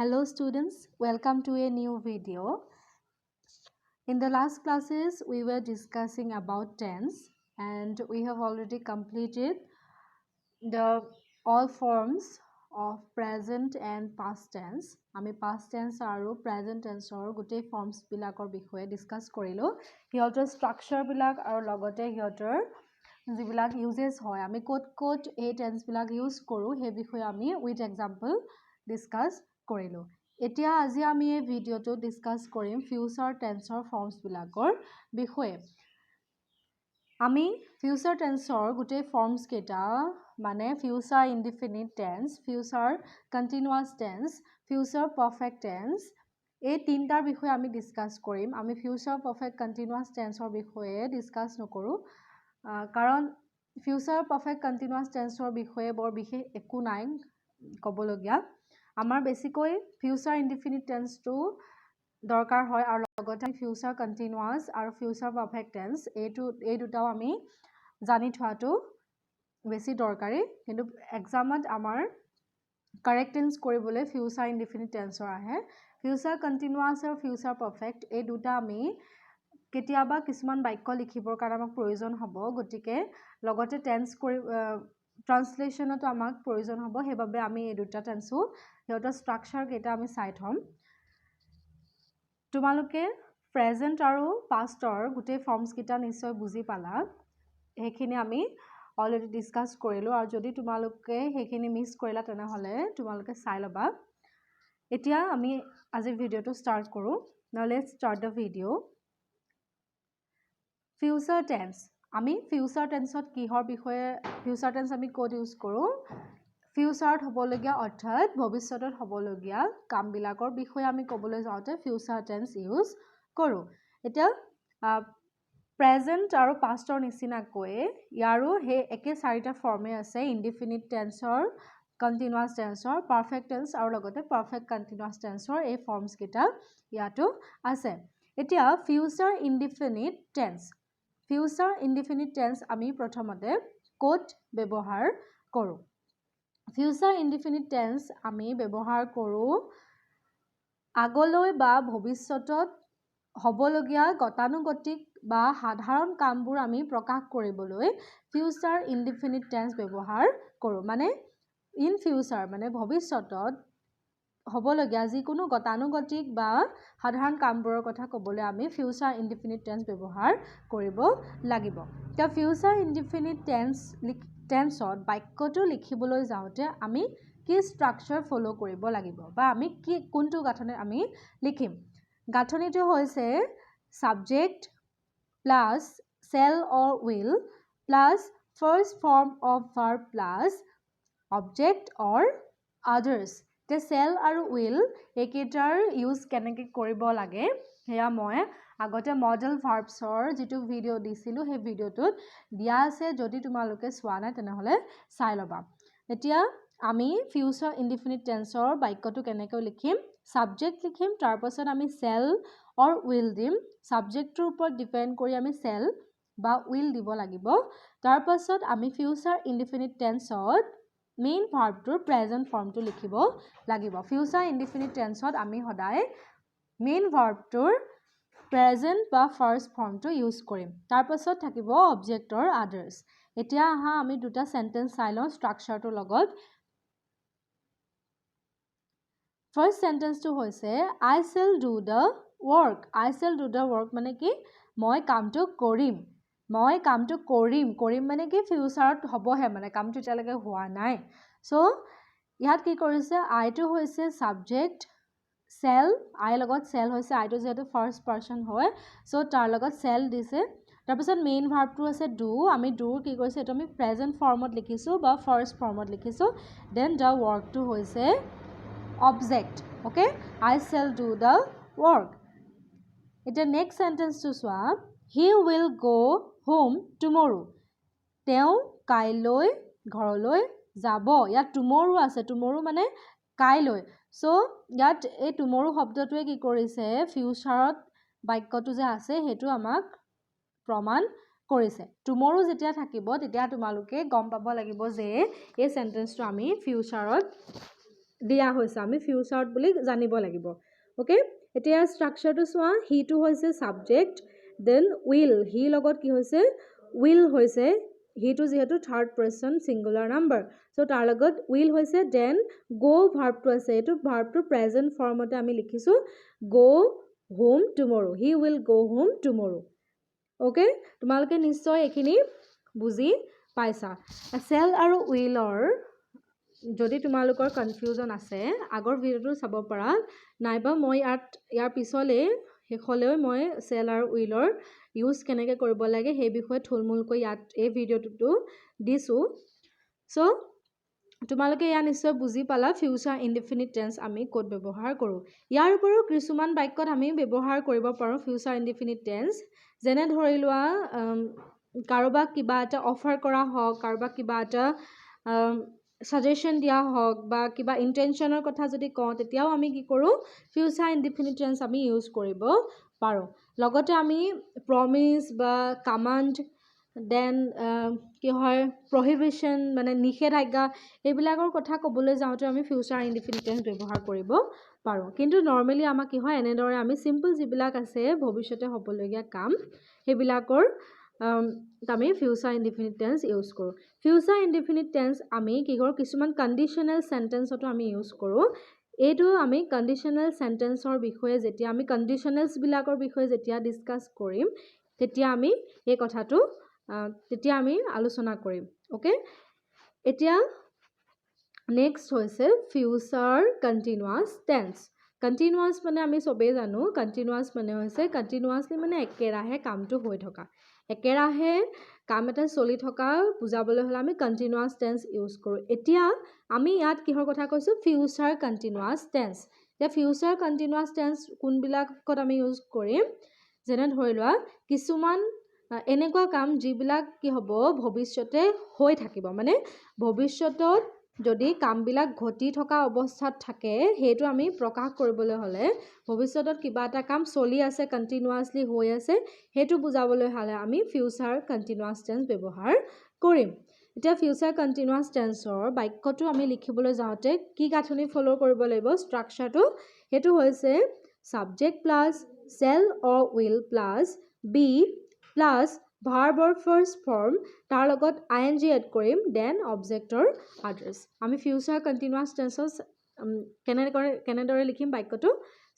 Hello students, welcome to a new video. In the last classes, we were discussing about tense and we have already completed the all forms of present and past tense. Ami past tense aru present tense or gute forms bilakor bikhoye discuss korilo. Hiyotor structure bilak aru logote hiyotor jibilak uses hoy. Ami kot a tense bilak use koru he bikhoye ami with example discuss korilo. এতিয়া আজি আমি এই ভিডিওটো discuss কৰিম future টেন্সৰ forms বিলাকৰ বিষয়ে আমি future টেন্সৰ গোটেই ফৰ্মছ কেইটা মানে future indefinite tense future continuous tense future perfect tense এই তিনটাৰ বিষয়ে আমি ডিসকাস কৰিম আমি ফিউচাৰ পাৰফেক্ট কন্টিনিউয়াছ টেন্সৰ বিষয়ে ডিসকাস নকৰো কাৰণ ফিউচাৰ পাৰফেক্ট কন্টিনিউয়াছ টেন্সৰ বিষয়ে বৰ বিশেষ একো নাই কবলগিয়া আমাৰ বেছিকৈ ফিউচাৰ ইনডিফিনিট টেন্সটো দৰকাৰ হয় আৰু লগতে ফিউচাৰ কন্টিনিউয়াছ আৰু ফিউচাৰ পাৰফেক্ট টেন্স এই দুটাও আমি জানি থোৱাটো বেছি দৰকাৰী কিন্তু এক্সামত আমাৰ কাৰেক্ট টেন্স কৰিবলৈ ফিউচাৰ ইনডিফিনিট টেন্সৰ আহে ফিউচাৰ কন্টিনিউয়াছ আৰু ফিউচাৰ পাৰফেক্ট এই দুটা আমি কেতিয়াবা কিছুমান বাক্য লিখিবৰ কাৰণে আমাক প্ৰয়োজন হ'ব গতিকে লগতে টেন্স কৰি ট্ৰান্সলেচনতো আমাক প্ৰয়োজন হ'ব হেবাবে আমি এই দুটা টেন্সও হেতৰ স্ট্ৰাকচাৰ কেটা আমি চাই থম তোমালোকে প্ৰেজেন্ট আৰু পাষ্টৰ গুটে ফৰ্মছ কেটা নিশ্চয় বুজি পালা হেখিনি আমি অলৰেডি ডিসকাস কৰিলো আৰু যদি তোমালোকে হেখিনি মিস কৰিলা তেনে হলে তোমালোকে চাই লবা এতিয়া আমি আজি ভিডিওটো স্টাৰ্ট কৰো now let's start the video future tense আমি ফিউচাৰ টেন্সত কিহৰ বিষয়ে ফিউচাৰ টেন্স আমি কোড ইউজ কৰো ফিউচাৰত হ'বলগিয়া অৰ্থাৎ ভৱিষ্যতত হ'বলগিয়া কামবিলাকৰ বিষয়ে আমি ক'বলৈ যাওঁতে ফিউচাৰ টেন্স ইউজ কৰো এতিয়া প্ৰেজেন্ট আৰু পাষ্টৰ নিচিনাকৈ ইয়াৰো হে একে চাৰিটা ফৰ্মে আছে ইনডিফিনিট টেন্সৰ কন্টিনিউয়াছ টেন্সৰ পাৰফেক্ট টেন্স আৰু লগতে পাৰফেক্ট কন্টিনিউয়াছ টেন্সৰ এই ফৰ্মছ কেটা ইয়াতো আছে এতিয়া future indefinite tense future indefinite tense আমি প্ৰথমতে কোড ব্যৱহাৰ কৰো ফিউচাৰ ইনডিফিনিট টেন্স আমি ব্যৱহাৰ কৰো আগলৈ বা ভৱিষ্যতত হ'বলগিয়া গতানুগতিক বা সাধাৰণ কামবোৰ আমি প্ৰকাশ কৰিবলৈ ফিউচাৰ ইনডিফিনিট টেন্স ব্যৱহাৰ কৰো মানে ইন ফিউচাৰ মানে ভৱিষ্যতত হ'বলগিয়া যিকোনো গতানুগতিক বা সাধাৰণ কামবোৰৰ কথা ক'বলৈ আমি ফিউচাৰ ইনডিফিনিট টেন্স ব্যৱহাৰ কৰিব লাগিব তা ফিউচাৰ ইনডিফিনিট টেন্সত বাক্যটো লিখিবলৈ যাওঁতে আমি কি স্ট্ৰাকচাৰ ফলো কৰিব লাগিব বা আমি কি কোনটো গাঁথনি আমি লিখিম গাঁথনিটো হৈছে subject plus shall or will plus first form of verb plus object or others তে shall আৰু will একেটাৰ ইউজ কেনেকৈ কৰিব লাগে হেয়া মই আগতে মডেল ভাৰ্বছৰ যেটো ভিডিও দিছিলো হে ভিডিওটোত দিয়া আছে যদি তোমালোকে চোৱা নাই তেনে হলে চাই লবা এতিয়া আমি ফিউচাৰ ইনডিফিনিট টেন্সৰ বাক্যটো কেনেকৈ লিখিম সাবজেক্ট লিখিম তাৰ পাছত আমি shall or will দিম সাবজেক্টৰ ওপৰত ডিপেন্ড কৰি আমি shall বা will দিব লাগিব তাৰ পাছত আমি ফিউচাৰ ইনডিফিনিট টেন্সত মেইন ভাৰ্বটোৰ প্ৰেজেন্ট ফৰ্মটো লিখিব লাগিব ফিউচাৰ ইনডিফিনিট টেন্সত আমি সদায় মেইন ভাৰ্বটোৰ প্ৰেজেন্ট বা ফাৰ্স্ট ফৰ্মটো ইউজ কৰিম তাৰ পাছত থাকিব অবজেক্টৰ আদাৰ্স এতিয়া আহা আমি দুটা সেন্টেন্স চাই লওঁ স্ট্ৰাকচাৰটোৰ লগত ফাৰ্স্ট সেন্টেন্সটো হৈছে I shall do the work মানে কি মই কামটো কৰিম মানে কি ফিউচাৰত হ'বহে মানে কামটো এতিয়ালৈকে হোৱা নাই সো ইয়াত কি কৰিছে I টো হৈছে সাবজেক্ট shall I লগত shall হৈছে I টো যেটো ফাৰ্স্ট পাৰসন হয় সো তাৰ লগত shall দিছে তাৰ পিছত মেইন ভাৰ্বটো আছে do আমি do কি কৰিছে এটো আমি প্ৰেজেন্ট ফৰ্মত লিখিছো বা ফাৰ্স্ট ফৰ্মত লিখিছো দেন the work টো হৈছে object okay I shall do the work এটা নেক্সট সেন্টেন্সটো চোৱা he will go home tomorrow তেও কাইলৈ ঘৰলৈ যাব ইয়াত tomorrow আছে tomorrow মানে কাইলৈ সো ইয়াত এই tomorrow শব্দটোৱে কি কৰিছে ফিউচাৰত বাক্যটো যে আছে হেতু আমাক প্ৰমাণ কৰিছে tomorrow যেতিয়া থাকিব তেতিয়া তোমালোকে গম পাব লাগিব যে এই সেন্টেন্সটো আমি ফিউচাৰত দিয়া হৈছে আমি ফিউচাৰত বুলি জানিব লাগিব ওকে এতিয়া ষ্ট্ৰাকচাৰটো চোৱা হিটো হৈছে সাবজেক্ট দেন উইল হি লগত কি হৈছে উইল হৈছে হিটো যেহেতু third person singular number so তাৰ লগত উইল হৈছে দেন গো ভাৰ্বটো আছে এটো ভাৰ্বটো প্ৰেজেন্ট ফৰ্মতে আমি লিখিছো go home টুমৰো he will go home টুমৰো okay তোমালোকে নিশ্চয় এখিনি বুজি পাইছা চেল আৰু উইলৰ যদি তোমালোকৰ কনফিউজন আছে আগৰ ভিডিওটো চাব পাৰা নাইবা মই ইয়াৰ পিছলে হেখলৈ মই চেল আৰু উইলৰ ইউজ কেনেকৈ কৰিব লাগে সেই বিষয়ে থুলমূলকৈ ইয়াত এই ভিডিওটো দিছো সো তোমালোকে ইয়া নিশ্চয় বুজি পালা ফিউচাৰ ইনডিফিনিট টেন্স আমি ক'ত ব্যৱহাৰ কৰো ইয়াৰ উপৰিও কিছুমান বাক্যত আমি ব্যৱহাৰ কৰিব পাৰো ফিউচাৰ ইনডিফিনিট টেন্স যেনে ধৰি লোৱা কাৰোবাক কিবা এটা অফাৰ কৰা হওক কাৰোবাক কিবা এটা সাজেশন দিয়া হওক বা কিবা ইন্টেনশনৰ কথা যদি কওঁ তেতিয়াও আমি কি কৰো ফিউচাৰ ইনডিফিনিট টেন্স আমি ইউজ কৰিব পাৰো লগতে আমি প্ৰমিস বা কমান্ড দেন কি হয় প্ৰহিবিশন মানে নিষেধাজ্ঞা এইবিলাকৰ কথা ক'বলৈ যাওঁতে আমি ফিউচাৰ ইনডিফিনিট টেন্স ব্যৱহাৰ কৰিব পাৰো কিন্তু নৰমালি আমাক কি হয় এনেদৰে আমি সিম্পল যিবিলাক আছে ভৱিষ্যতে হ'বলগীয়া কাম সেইবিলাকৰ আমি ফিউচাৰ ইনডিফিনিট টেন্স ইউজ কৰো ফিউচাৰ ইনডিফিনিট টেন্স আমি কি কৰো কিছুমান কন্ডিশনাল সেন্টেন্সটো আমি ইউজ কৰো এইটো আমি কন্ডিশনাল সেন্টেন্সৰ বিষয়ে যেতিয়া আমি কন্ডিশনালস বিলাকৰ বিষয়ে যেতিয়া ডিসকাস কৰিম তেতিয়া আমি এই কথাটো তেতিয়া আমি আলোচনা কৰিম ওকে এতিয়া নেক্সট হৈছে ফিউচাৰ কন্টিনিউয়াস টেন্স কন্টিনিউয়াস মানে আমি সবেই জানো কন্টিনিউয়াস মানে হৈছে কন্টিনিউয়াসলি মানে একেৰাহে কামটো হৈ থকা একেৰাহে কাম এটা চলি থকা বুজাবলৈ হলে আমি কন্টিনিউয়াস টেন্স ইউজ কৰো এতিয়া আমি ইয়াত কিহৰ কথা কৈছো ফিউচাৰ কন্টিনিউয়াস টেন্স এতিয়া ফিউচাৰ কন্টিনিউয়াস টেন্স কোনবিলাকত আমি ইউজ কৰিম যেনে ধৰি লোৱা কিছুমান এনেকুৱা কাম যিবিলাক কি হ'ব ভৱিষ্যতে হৈ থাকিব মানে ভৱিষ্যতত যদি কামবিলাক ঘটি থকা অৱস্থাত থাকে হেতু আমি প্ৰকাশ কৰিবলৈ হলে ভৱিষ্যতত কিবা এটা কাম চলি আছে কন্টিনিউয়াসলি হৈ আছে হেতু বুজাবলৈ হলে আমি ফিউচাৰ কন্টিনিউয়াস টেন্স ব্যৱহাৰ কৰিম এতিয়া ফিউচাৰ কন্টিনিউয়াস টেন্সৰ বাক্যটো আমি লিখিবলৈ যাওঁতে কি গাঁথনি ফলো কৰিব লাগিব ষ্ট্ৰাকচাৰটো হেতু হৈছে subject plus shall or will plus be plus verb or first form তাৰ লগত ing এড কৰিম then object or others আমি ফিউচাৰ কন্টিনিউয়াস টেন্সস কেনেদৰে লিখিম বাক্যটো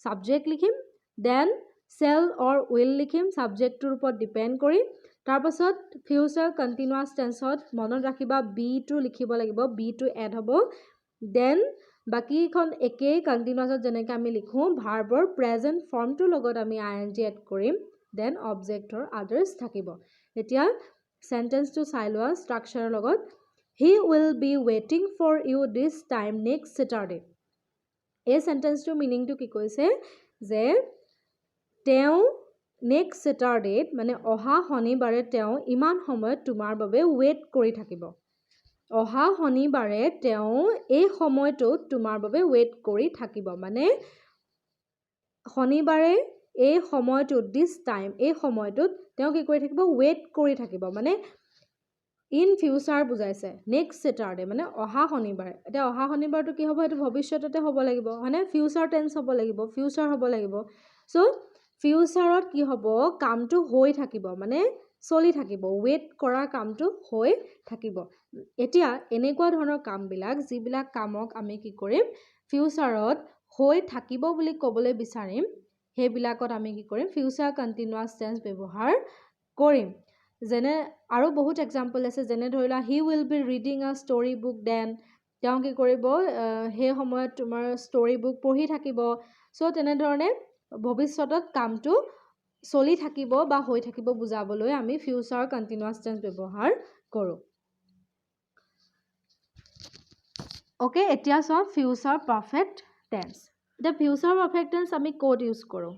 সাবজেক্ট লিখিম then shall or will লিখিম সাবজেক্টৰ ওপৰত ডিপেন্ড কৰি তাৰ পাছত ফিউচাৰ কন্টিনিউয়াস টেন্সত মনত ৰাখিবা be টো লিখিব লাগিব be টো এড হ'ব then বাকিখন একেই কন্টিনিউয়াসত যেনেকৈ আমি লিখো ভাৰ্বৰ প্ৰেজেন্ট ফৰ্মটো লগত আমি ing এড কৰিম then object or others থাকিব এতিয়া সেন্টেন্সটো চাই লোৱা ষ্ট্ৰাকচাৰৰ লগত he will be waiting for you this time next Saturday এই সেন্টেন্সটো মিনিংটো কি কৈছে যে তেওঁ নেক্সট স্যাটাৰডে মানে অহা শনিবাৰে তেওঁ ইমান সময়ত তোমাৰ বাবে ওয়েট কৰি থাকিব অহা শনিবাৰে তেওঁ এই সময়টোত তোমাৰ বাবে ওয়েট কৰি থাকিব মানে শনিবাৰে এই সময়টোত দিস টাইম এই সময়টোত তেওঁ কি কৰি থাকিব ওয়েট কৰি থাকিব মানে ইন ফিউচাৰ বুজাইছে নেক্সট স্যাটাৰডে মানে অহা শনিবাৰে এটা অহা শনিবাৰটো কি হ'ব এটো ভৱিষ্যততে হ'ব লাগিব মানে ফিউচাৰ টেন্স হ'ব লাগিব ফিউচাৰ হ'ব লাগিব সো ফিউচাৰত কি হ'ব কামটো হৈ থাকিব মানে চলি থাকিব ওয়েট কৰা কামটো হৈ থাকিব এতিয়া এনেকুৱা ধৰণৰ কামবিলাক যিবিলাক কামক আমি কি কৰিম ফিউচাৰত হৈ থাকিব বুলি ক'বলৈ বিচাৰিম হেবিলাকত আমি কি কৰিম ফিউচাৰ কন্টিনিউয়াস টেন্স ব্যৱহাৰ কৰিম যেনে আৰু বহুত এক্সাম্পল আছে যেনে ধৰিলা he will be reading a story book then তেওঁ কি কৰিব হে সময়ত তোমাৰ ষ্টৰী বুক পঢ়ি থাকিব সো তেনে ধৰণে ভৱিষ্যতত কামটো চলি থাকিব বা হৈ থাকিব বুজাবলৈ আমি ফিউচাৰ কন্টিনিউয়াস টেন্স ব্যৱহাৰ কৰো ওকে এতিয়া সব ফিউচাৰ পাৰফেক্ট টেন্স এতিয়া ফিউচাৰ পাৰফেক্ট টেন্স আমি কোড ইউজ কৰো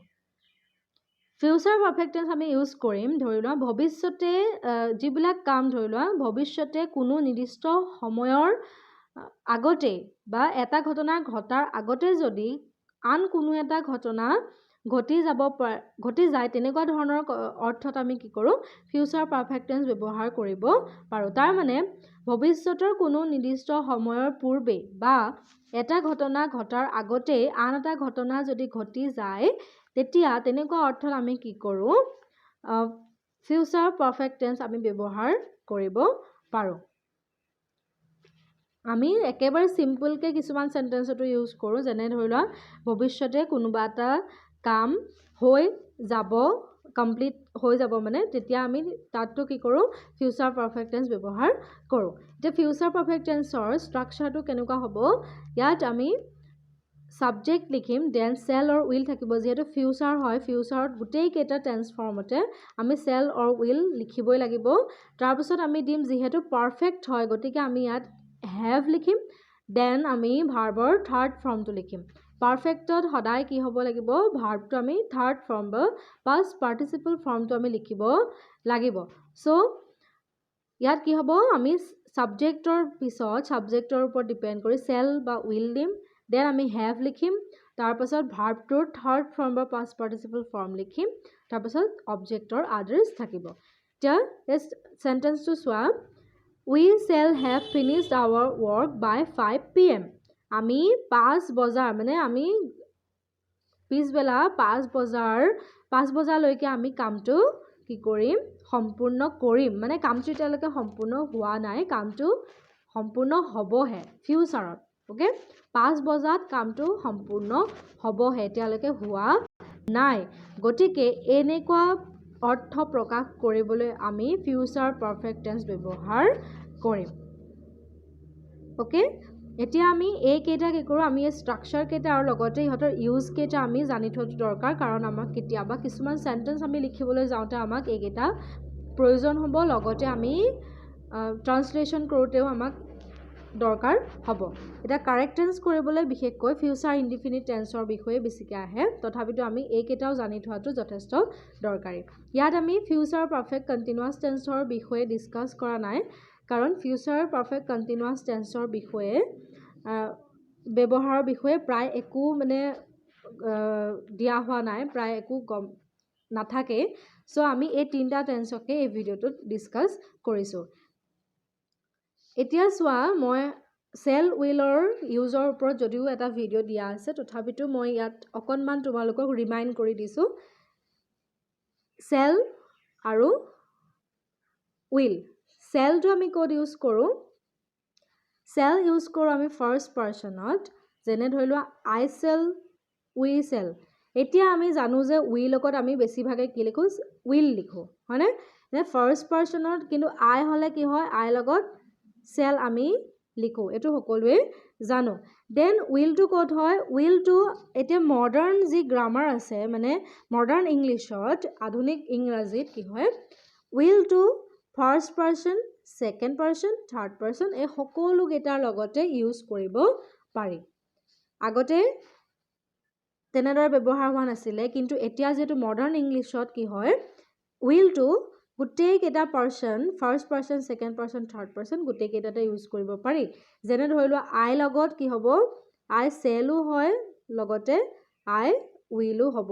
ফিউচাৰ পাৰফেক্ট টেন্স আমি ইউজ কৰিম ধৰি লোৱা ভৱিষ্যতে যিবিলাক কাম ধৰি লোৱা ভৱিষ্যতে কোনো নিৰ্দিষ্ট সময়ৰ আগতে বা এটা ঘটনা ঘটাৰ আগতে যদি আন কোনো এটা ঘটনা ঘটি যায় তেনেকুৱা ধৰণৰ অৰ্থত আমি কি কৰোঁ ফিউচাৰ পাৰফেক্ট টেন্স ব্যৱহাৰ কৰিব পাৰোঁ তাৰ মানে ভৱিষ্যতৰ কোনো নিৰ্দিষ্ট সময়ৰ পূৰ্বে বা এটা ঘটনা ঘটাৰ আগতেই আন এটা ঘটনা যদি ঘটি যায় তেতিয়া তেনেকুৱা অৰ্থত আমি কি কৰোঁ ফিউচাৰ পাৰফেক্ট টেন্স আমি ব্যৱহাৰ কৰিব পাৰোঁ আমি একেবাৰে সিম্পলকৈ কিছুমান সেন্টেন্সটো ইউজ কৰোঁ যেনে ধৰি লোৱা ভৱিষ্যতে কোনোবা এটা কাম হৈ যাব কমপ্লিট হৈ যাব মানে তেতিয়া আমি তাতটো কি কৰোঁ ফিউচাৰ পাৰফেক্ট টেন্স ব্যৱহাৰ কৰোঁ এতিয়া ফিউচাৰ পাৰফেক্ট টেন্সৰ ষ্ট্ৰাকচাৰটো কেনেকুৱা হ'ব ইয়াত আমি সাবজেক্ট লিখিম দেন সেল অৰ উইল থাকিব যেহেতু ফিউচাৰ হয় ফিউচাৰত গোটেই কেইটা টেন্স ফৰ্মতে আমি সেল অৰ উইল লিখিবই লাগিব তাৰপিছত আমি দিম যেহেতু পাৰফেক্ট হয় গতিকে আমি ইয়াত have লিখিম দেন আমি ভাৰ্বৰ থাৰ্ড ফৰ্মটো লিখিম পাৰফেক্টত সদায় কি হ'ব লাগিব ভাৰ্বটো আমি থাৰ্ড ফৰ্ম বা পাষ্ট পাৰ্টিচিপল ফৰ্মটো আমি লিখিব লাগিব সো ইয়াত কি হ'ব আমি সাবজেক্টৰ পিছত সাবজেক্টৰ ওপৰত ডিপেন্ড কৰি সেল বা উইল দিম দেন আমি have লিখিম তাৰপিছত ভাৰ্বটোৰ থাৰ্ড ফৰ্ম বা পাষ্ট পাৰ্টিচিপল ফৰ্ম লিখিম তাৰপিছত অবজেক্টৰ আদাৰ্স থাকিব এতিয়া এই সেন্টেন্সটো চোৱা We shall have finished our work by 5 p.m. আমি 5 বজাৰ মানে আমি পিছবেলা 5 বজালৈকে আমি কামটো কি কৰিম সম্পূৰ্ণ কৰিম মানে কামটো এতিয়ালৈকে সম্পূৰ্ণ হোৱা নাই কামটো সম্পূৰ্ণ হ'বহে ফিউচাৰত ওকে 5 বজাত কামটো সম্পূৰ্ণ হ'বহে এতিয়ালৈকে হোৱা নাই গতিকে এনেকুৱা অৰ্থ প্ৰকাশ কৰিবলৈ আমি ফিউচাৰ পাৰফেক্ট টেন্স ব্যৱহাৰ কৰিম ওকে এতিয়া আমি এই কেইটা কি কৰোঁ আমি এই ষ্ট্ৰাকচাৰ কেইটা আৰু লগতে ইহঁতৰ ইউজ কেইটা আমি জানি থোৱাটো দৰকাৰ কাৰণ আমাক কেতিয়াবা কিছুমান সেন্টেন্স আমি লিখিবলৈ যাওঁতে আমাক এইকেইটা প্ৰয়োজন হ'ব লগতে আমি ট্ৰান্সলেশ্যন কৰোঁতেও আমাক দৰকাৰ হ'ব এটা কাৰেক্ট টেন্স কৰিবলৈ বিশেষকৈ ফিউচাৰ ইনডিফিনিট টেন্সৰ বিষয়ে বেছিকৈ আহে তথাপিতো আমি এইকেইটাও জানি থোৱাটো যথেষ্ট দৰকাৰী ইয়াত আমি ফিউচাৰ পাৰফেক্ট কণ্টিনিউৱাছ টেন্সৰ বিষয়ে ডিছকাছ কৰা নাই কাৰণ ফিউচাৰ পাৰফেক্ট কণ্টিনিউৱাছ টেন্সৰ বিষয়ে ব্যৱহাৰৰ বিষয়ে প্ৰায় একো মানে দিয়া হোৱা নাই প্ৰায় একো গম নাথাকে সো আমি এই তিনিটা টেন্সকে এই ভিডিঅ'টোত ডিছকাছ কৰিছোঁ এতিয়া চোৱা মই সেল উইলৰ ইউজৰ ওপৰত যদিও এটা ভিডিঅ' দিয়া আছে তথাপিতো মই ইয়াত অকণমান তোমালোকক ৰিমাইণ্ড কৰি দিছোঁ সেল আৰু উইল সেলটো আমি ক'ত ইউজ কৰোঁ সেল ইউজ কৰোঁ আমি ফাৰ্ষ্ট পাৰ্চনত যেনে ধৰি লোৱা আই সেল উই সেল এতিয়া আমি জানো যে উই লগত আমি বেছিভাগে কি লিখোঁ উইল লিখোঁ হয়নে ফাৰ্ষ্ট পাৰ্চনত কিন্তু আই হ'লে কি হয় আই লগত সেল আমি লিখোঁ এইটো সকলোৱে জানো দেন উইলটো ক'ত হয় উইলটো এতিয়া মডাৰ্ণ যি গ্ৰামাৰ আছে মানে মডাৰ্ণ ইংলিছত আধুনিক ইংৰাজীত কি হয় উইলটো first person second person third person এই সকলোকেইটাৰ লগতে ইউজ কৰিব পাৰি আগতে তেনেদৰে ব্যৱহাৰ হোৱা নাছিলে কিন্তু এতিয়া যিহেতু মডাৰ্ণ ইংলিছত কি হয় উইলটো গোটেইকেইটা person first person second person third person গোটেইকেইটাতে ইউজ কৰিব পাৰি যেনে ধৰি লোৱা আই লগত কি হ'ব আই সেলো হয় লগতে আই উইলো হ'ব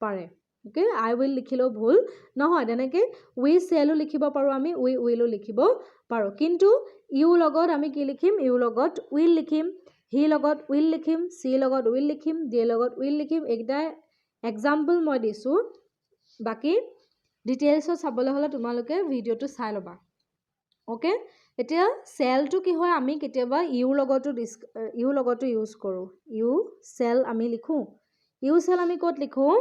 পাৰে ওকে আই উইল লিখিলেও ভুল নহয় তেনেকৈ উই সেলো লিখিব পাৰোঁ আমি উই উইলো লিখিব পাৰোঁ কিন্তু ইউ লগত আমি কি লিখিম ইউ লগত উইল লিখিম হি লগত উইল লিখিম চি লগত উইল লিখিম ডি লগত উইল লিখিম এইকেইটা এক্সাম্পল মই দিছোঁ বাকী ডিটেইলছত চাবলৈ হ'লে তোমালোকে ভিডিঅ'টো চাই ল'বা ওকে এতিয়া সেলটো কি হয় আমি কেতিয়াবা ইউ লগতো ইউজ কৰোঁ ইউ সেল আমি লিখোঁ ইউ সেল আমি ক'ত লিখোঁ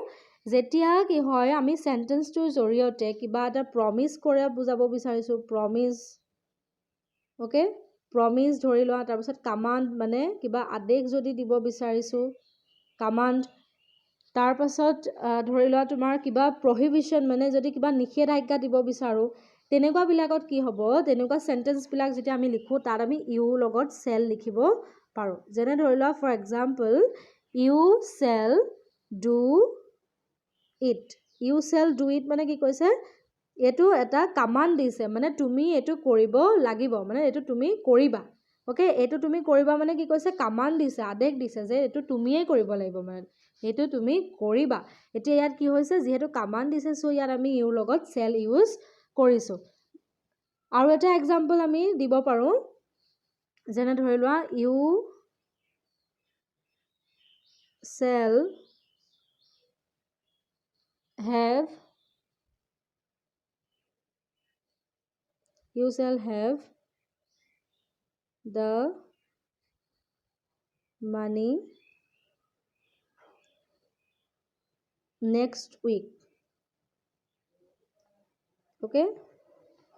যেতিয়া কি হয় আমি সেন্টেন্সটোৰ জৰিয়তে কিবা এটা প্ৰমিছ কৰি বুজাব বিচাৰিছোঁ প্ৰমিছ ওকে প্ৰমিছ ধৰি লোৱা তাৰপিছত কামাণ্ড মানে কিবা আদেশ যদি দিব বিচাৰিছোঁ কামাণ্ড তাৰপাছত ধৰি লোৱা তোমাৰ কিবা প্ৰহিবিশ্যন মানে যদি কিবা নিষেধাজ্ঞা দিব বিচাৰোঁ তেনেকুৱাবিলাকত কি হ'ব তেনেকুৱা সেন্টেন্সবিলাক যেতিয়া আমি লিখোঁ তাত আমি ইউ লগত সেল লিখিব পাৰোঁ যেনে ধৰি লোৱা for example you shall do it you shall do it মানে কি কৈছে এইটো এটা কামাণ্ড দিছে মানে তুমি এইটো কৰিব লাগিব মানে এইটো তুমি কৰিবা ওকে এইটো তুমি কৰিবা মানে কি কৈছে কামাণ্ড দিছে আদেশ দিছে যে এইটো তুমিয়ে কৰিব লাগিব মানে এইটো তুমি কৰিবা এতিয়া ইয়াত কি হৈছে যেহেতু কমান্ড দিছে সো ইয়াত আমি ইউৰ লগত shall ইউজ কৰিছো আৰু এটা एग्जांपल আমি দিব পাৰো যেনে ধৰি লোৱা you shall have the money next week okay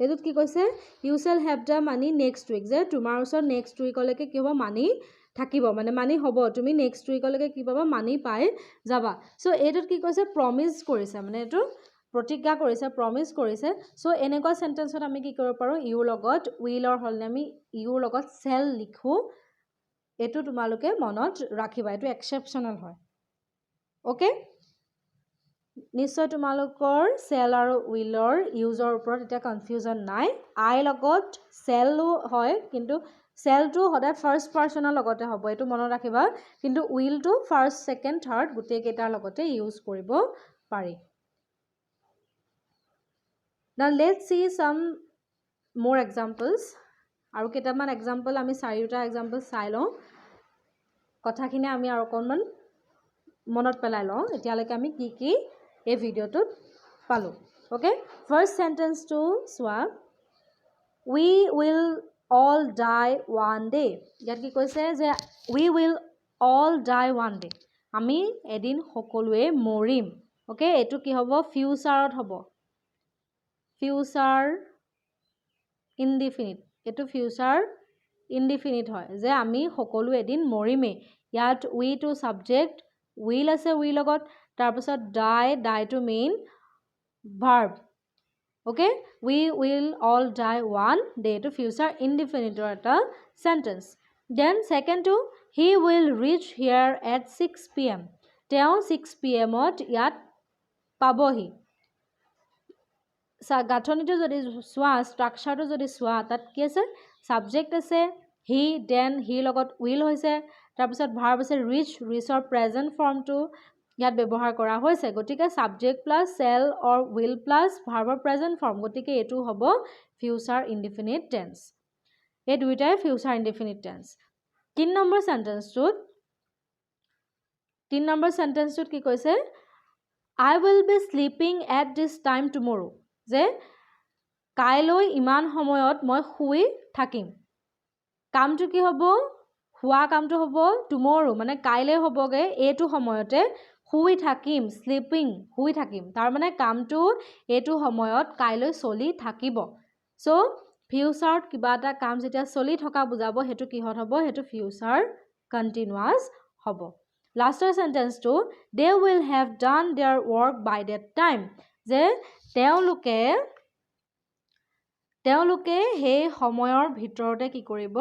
এটোত কি কৈছে you shall have the money next week যে তোমাৰ ওচৰত next week লৈকে কি হ'ব মানি থাকিব মানে মানি হ'ব তুমি next week লৈকে কি পাবা মানি পাই যাবা সো এটোত কি কৈছে প্ৰমিস কৰিছে মানে এটো প্ৰতিজ্ঞা কৰিছে প্ৰমিস কৰিছে সো এনেকুৱা সেন্টেন্সত আমি কি কৰিব পাৰো ইউৰ লগত will or হলনে আমি ইউৰ লগত shall লিখো এটো তোমালোকে মনত ৰাখিবা এটো এক্সেপশনাল হয় ওকে নিশ্চয় তোমালোকৰ shall আৰু will ৰ ইউজৰ ওপৰত এটা কনফিউজন নাই I লগত shall হয় কিন্তু shall টো হদায় ফাৰ্স্ট পাৰসনৰ লগতে হ'ব এটো মনত ৰাখিবা কিন্তু will টো ফাৰ্স্ট সেকেন্ড থাৰ্ড গুটেই কেইটাৰ লগতে ইউজ কৰিব পাৰি Now let's see some more examples আৰু কেইটামান एग्जांपल আমি চাৰিটা एग्जांपल চাই লওঁ কথাখিনি আমি আৰু অকনমান মনত পেলাই লওঁ এতিয়ালৈকে আমি কি কি এই ভিডিওটোত পালো ওকে ফাৰ্স্ট সেন্টেন্স টু সোৱা we will all die one day ইয়াত কি কৈছে যে we will all die one day আমি এদিন সকলোৱে মৰিম ওকে এটো কি হ'ব ফিউচাৰত হ'ব ফিউচাৰ ইনডিফিনিট এটো ফিউচাৰ ইনডিফিনিট হয় যে আমি সকলো এদিন মৰিমে ইয়াত we to subject will আছে we লগত তাৰ পিছত die to mean verb okay we will all die one day to future indefinite or a sentence then second to he will reach here at 6 pm তেওঁ 6 pm ত ইয়াত পাবহি গাঠনিটো যদি সোৱা স্ট্ৰাকচাৰটো যদি সোৱা তাত কি আছে সাবজেক্ট আছে he then he লগত will হৈছে তাৰ পিছত ভাৰ্ব আছে reachৰ প্ৰেজেন্ট ফৰ্মটো ইয়াত ব্যৱহাৰ কৰা হৈছে গটিকে subject plus shall or will plus ভাৰ্বৰ প্ৰেজেন্ট ফৰ্ম গটিকে এটো হ'ব ফিউচাৰ ইনডিফিনিট টেন্স এই দুইটাই ফিউচাৰ ইনডিফিনিট টেন্স 3 নম্বৰ সেন্টেন্সটোত কি কৈছে I will be sleeping at this time tomorrow যে কাইলৈ ইমান সময়ত মই শুই থাকিম কামটো কি হ'ব হুৱা কামটো হ'ব tomorrow মানে কাইলৈ হ'বগে এটো সময়তে শুই থাকিম স্লিপিং শুই থাকিম তাৰ মানে কামটো এটো সময়ত কাইলৈ চলি থাকিব সো ফিউচাৰত কিবা এটা কাম যেতিয়া চলি থকা বুজাব হেতু কিহত হ'ব হেতু ফিউচাৰ কন্টিনিউয়াস হ'ব লাষ্টৰ সেন্টেন্সটো they will have done their work by that time যে তেওঁলোকে সেই সময়ৰ ভিতৰতে কি কৰিব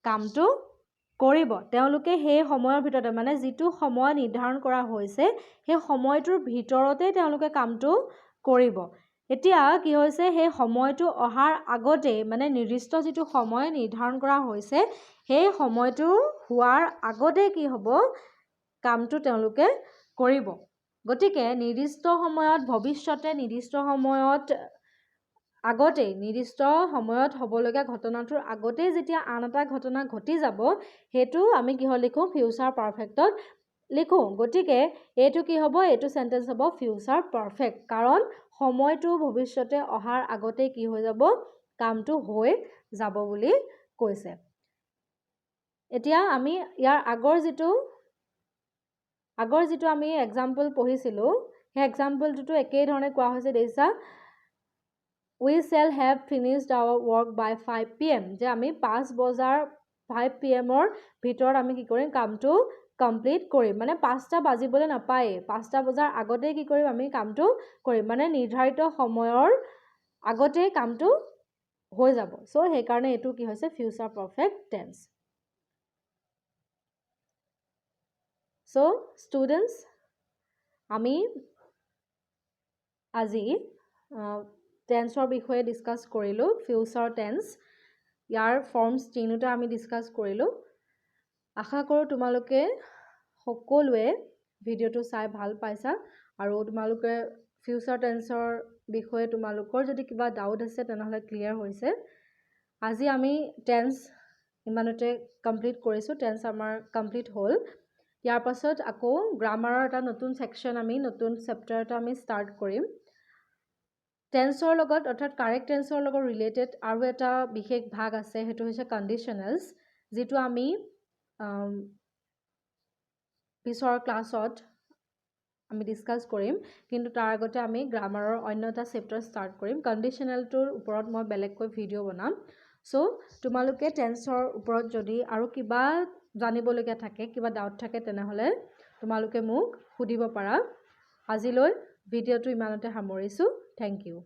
কামটো কৰিব তেওঁলোকে সেই সময়ৰ ভিতৰতে মানে যেটো সময় নিৰ্ধাৰণ কৰা হৈছে সেই সময়টোৰ ভিতৰতে তেওঁলোকে কামটো কৰিব এতিয়া কি হৈছে সেই সময়টো অহাৰ আগতে মানে নিৰ্দিষ্ট যেটো সময় নিৰ্ধাৰণ কৰা হৈছে সেই সময়টো হোৱাৰ আগতে কি হ'ব কামটো তেওঁলোকে কৰিব গটিকে নিৰ্দিষ্ট সময়ত ভৱিষ্যতে নিৰ্দিষ্ট সময়ত আগতে নিৰ্দিষ্ট সময়ত হ'বলগা ঘটনাটোৰ আগতে যেতিয়া আন এটা ঘটনা ঘটি যাব হেতু আমি কি হ'ল লিখো ফিউচাৰ পাৰফেক্টত লিখো গটিকে এটো কি হ'ব এটো সেন্টেন্স হ'ব ফিউচাৰ পাৰফেক্ট কাৰণ সময়টো ভৱিষ্যতে অহাৰ আগতে কি হৈ যাব কামটো হৈ যাব বুলি কৈছে এতিয়া আমি ইয়াৰ আগৰ যেটো আমি एग्जांपल পঢ়িছিলো সেই एग्जांपलটো একেই ধৰণে কোৱা হৈছে দেইছা we shall have finished our work by 5 pm যে আমি 5 বজাৰ 5 pm ৰ ভিতৰত আমি কি কৰিম কামটো কমপ্লিট কৰিম মানে 5টা বাজিবলৈ নাপায় 5টা বজাৰ আগতে কি কৰিম আমি কামটো কৰিম মানে নিৰ্ধাৰিত সময়ৰ আগতে কামটো হৈ যাব সো সেই কাৰণে এটো কি হৈছে future perfect tense so students আমি আজি টেন্সৰ বিষয়ে ডিসকাস কৰিলো ফিউচাৰ টেন্স ইয়াৰ ফৰ্মস তিনিটা আমি ডিসকাস কৰিলো আশা কৰো তোমালোকে সকলোৱে ভিডিঅ'টো চাই ভাল পাইছা আৰু তোমালোকে ফিউচাৰ টেন্সৰ বিষয়ে তোমালোকৰ যদি কিবা ডাউট আছে তেনেহ'লে ক্লিয়াৰ হৈছে আজি আমি টেন্স ইমানতে কমপ্লিট কৰিছোঁ টেন্স আমাৰ কমপ্লিট হ'ল ইয়াৰ পাছত আকৌ গ্ৰামাৰৰ এটা নতুন সেকশন আমি নতুন চেপ্টাৰ এটা আমি ষ্টাৰ্ট কৰিম টেন্সৰ লগত অৰ্থাৎ কাৰেক্ট টেন্সৰ লগত ৰিলেটেড আৰু এটা বিশেষ ভাগ আছে সেইটো হৈছে কণ্ডিশ্যনেলছ যেটো আমি পিছৰ ক্লাছত আমি ডিসকাস কৰিম কিন্তু তাৰ আগতে আমি গ্ৰামাৰৰ অন্য এটা চেপ্টাৰ ষ্টাৰ্ট কৰিম কণ্ডিশ্যনেলটোৰ ওপৰত মই বেলেগকৈ ভিডিঅ' বনাম সো তোমালোকে টেন্সৰ ওপৰত যদি আৰু কিবা জানিবলগীয়া থাকে কিবা ডাউট থাকে তেনেহ'লে তোমালোকে মোক সুধিব পাৰা আজিলৈ ভিডিঅ'টো ইমানতে সামৰিছোঁ থ্যাংক ইউ